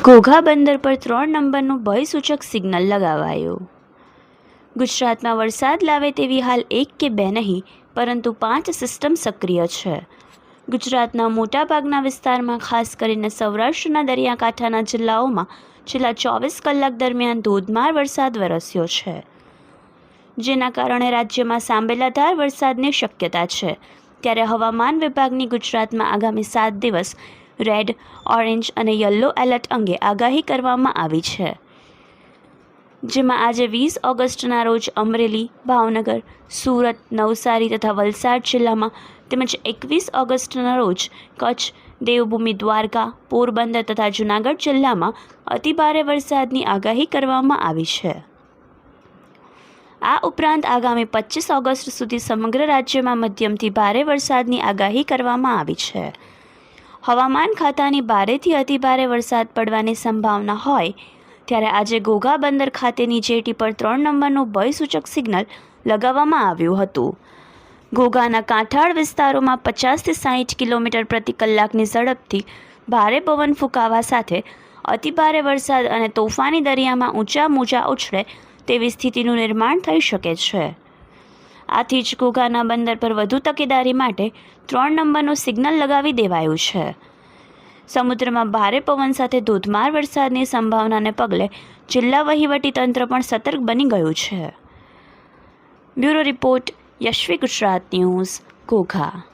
ઘોઘા બંદર પર 3 નંબરનું ભયસૂચક સિગ્નલ લગાવાયું. ગુજરાતમાં વરસાદ લાવે તેવી હાલ 1 કે 2 નહીં પરંતુ 5 સિસ્ટમ સક્રિય છે. ગુજરાતના મોટાભાગના વિસ્તારમાં ખાસ કરીને સૌરાષ્ટ્રના દરિયાકાંઠાના જિલ્લાઓમાં છેલ્લા 24 કલાક દરમિયાન ધોધમાર વરસાદ વરસ્યો છે, જેના કારણે રાજ્યમાં સાંબેલાધાર વરસાદની શક્યતા છે. ત્યારે હવામાન વિભાગની ગુજરાતમાં આગામી 7 દિવસ રેડ, ઓરેન્જ અને યલો એલર્ટ અંગે આગાહી કરવામાં આવી છે, જેમાં આજે 20 ઓગસ્ટના રોજ અમરેલી, ભાવનગર, સુરત, નવસારી તથા વલસાડ જિલ્લામાં તેમજ 21 ઓગસ્ટના રોજ કચ્છ, દેવભૂમિ દ્વારકા, પોરબંદર તથા જૂનાગઢ જિલ્લામાં અતિભારે વરસાદની આગાહી કરવામાં આવી છે. આ ઉપરાંત આગામી 25 ઓગસ્ટ સુધી સમગ્ર રાજ્યમાં મધ્યમથી ભારે વરસાદની આગાહી કરવામાં આવી છે. હવામાન ખાતાની ભારેથી અતિભારે વરસાદ પડવાની સંભાવના હોય ત્યારે આજે ઘોઘા બંદર ખાતેની જેટી પર 3 નંબરનું ભયસૂચક સિગ્નલ લગાવવામાં આવ્યું હતું. ઘોઘાના કાંઠાળ વિસ્તારોમાં 50 થી 60 કિલોમીટર પ્રતિ કલાકની ઝડપથી ભારે પવન ફૂંકાવા સાથે અતિભારે વરસાદ અને તોફાની દરિયામાં ઊંચા મોજા ઉછળે તેવી સ્થિતિનું નિર્માણ થઈ શકે છે. આથી જ ઘોઘાના બંદર પર વધુ તકેદારી માટે 3 નંબરનું સિગ્નલ લગાવી દેવાયું છે. સમુદ્રમાં ભારે પવન સાથે ધોધમાર વરસાદની સંભાવનાને પગલે જિલ્લા વહીવટીતંત્ર પણ સતર્ક બની ગયું છે. Bureau report, Yashvi Gujarat news, Ghogha.